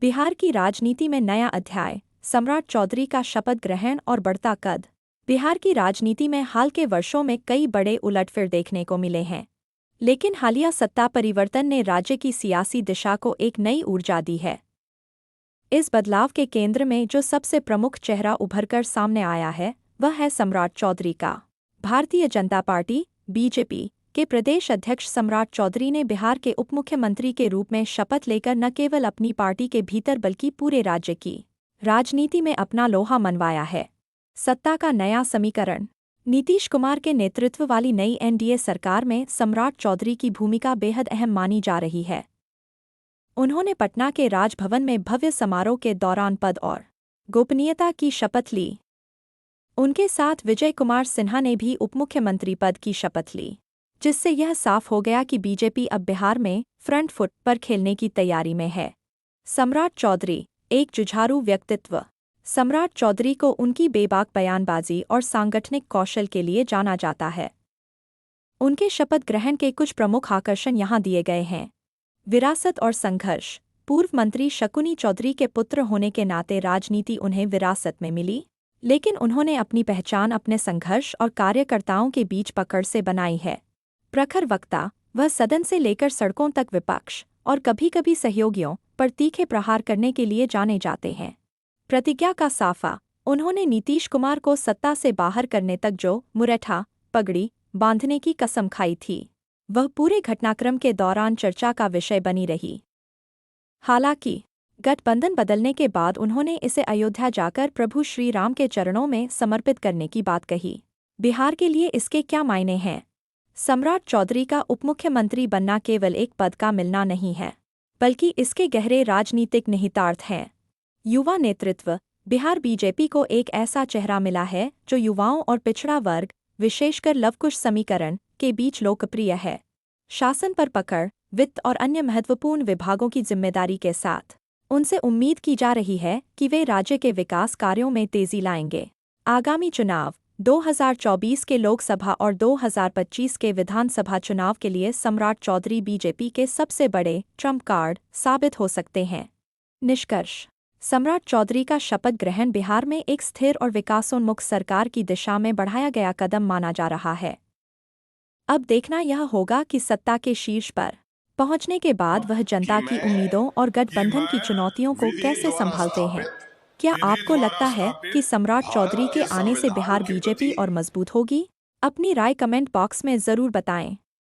बिहार की राजनीति में नया अध्याय, सम्राट चौधरी का शपथ ग्रहण और बढ़ता कद। बिहार की राजनीति में हाल के वर्षों में कई बड़े उलटफेर देखने को मिले हैं, लेकिन हालिया सत्ता परिवर्तन ने राज्य की सियासी दिशा को एक नई ऊर्जा दी है। इस बदलाव के केंद्र में जो सबसे प्रमुख चेहरा उभरकर सामने आया है, वह है सम्राट चौधरी का। भारतीय जनता पार्टी (बीजेपी) के प्रदेश अध्यक्ष सम्राट चौधरी ने बिहार के उपमुख्यमंत्री के रूप में शपथ लेकर न केवल अपनी पार्टी के भीतर बल्कि पूरे राज्य की राजनीति में अपना लोहा मनवाया है। सत्ता का नया समीकरण। नीतीश कुमार के नेतृत्व वाली नई एनडीए सरकार में सम्राट चौधरी की भूमिका बेहद अहम मानी जा रही है। उन्होंने पटना के राजभवन में भव्य समारोह के दौरान पद और गोपनीयता की शपथ ली। उनके साथ विजय कुमार सिन्हा ने भी उपमुख्यमंत्री पद की शपथ ली, जिससे यह साफ हो गया कि बीजेपी अब बिहार में फ्रंट फुट पर खेलने की तैयारी में है। सम्राट चौधरी एक जुझारू व्यक्तित्व। सम्राट चौधरी को उनकी बेबाक बयानबाजी और सांगठनिक कौशल के लिए जाना जाता है। उनके शपथ ग्रहण के कुछ प्रमुख आकर्षण यहाँ दिए गए हैं। विरासत और संघर्ष। पूर्व मंत्री शकुनी चौधरी के पुत्र होने के नाते राजनीति उन्हें विरासत में मिली, लेकिन उन्होंने अपनी पहचान अपने संघर्ष और कार्यकर्ताओं के बीच पकड़ से बनाई है। प्रखर वक्ता, वह सदन से लेकर सड़कों तक विपक्ष और कभी-कभी सहयोगियों पर तीखे प्रहार करने के लिए जाने जाते हैं। प्रतिज्ञा का साफा। उन्होंने नीतीश कुमार को सत्ता से बाहर करने तक जो मुरैठा पगड़ी बांधने की कसम खाई थी, वह पूरे घटनाक्रम के दौरान चर्चा का विषय बनी रही। हालांकि गठबंधन बदलने के बाद उन्होंने इसे अयोध्या जाकर प्रभु श्री राम के चरणों में समर्पित करने की बात कही। बिहार के लिए इसके क्या मायने हैं? सम्राट चौधरी का उपमुख्यमंत्री बनना केवल एक पद का मिलना नहीं है, बल्कि इसके गहरे राजनीतिक निहितार्थ हैं। युवा नेतृत्व। बिहार बीजेपी को एक ऐसा चेहरा मिला है जो युवाओं और पिछड़ा वर्ग, विशेषकर लवकुश समीकरण, के बीच लोकप्रिय है। शासन पर पकड़, वित्त और अन्य महत्वपूर्ण विभागों की जिम्मेदारी के साथ उनसे उम्मीद की जा रही है कि वे राज्य के विकास कार्यों में तेजी लाएंगे। आगामी चुनाव 2024 के लोकसभा और 2025 के विधानसभा चुनाव के लिए सम्राट चौधरी बीजेपी के सबसे बड़े ट्रम्प कार्ड साबित हो सकते हैं। निष्कर्ष। सम्राट चौधरी का शपथ ग्रहण बिहार में एक स्थिर और विकासोन्मुख सरकार की दिशा में बढ़ाया गया कदम माना जा रहा है। अब देखना यह होगा कि सत्ता के शीर्ष पर पहुंचने के बाद वह जनता की उम्मीदों और गठबंधन की चुनौतियों को कैसे संभालते हैं। क्या आपको लगता है कि सम्राट चौधरी के आने से बिहार बीजेपी और मजबूत होगी? अपनी राय कमेंट बॉक्स में ज़रूर बताएं।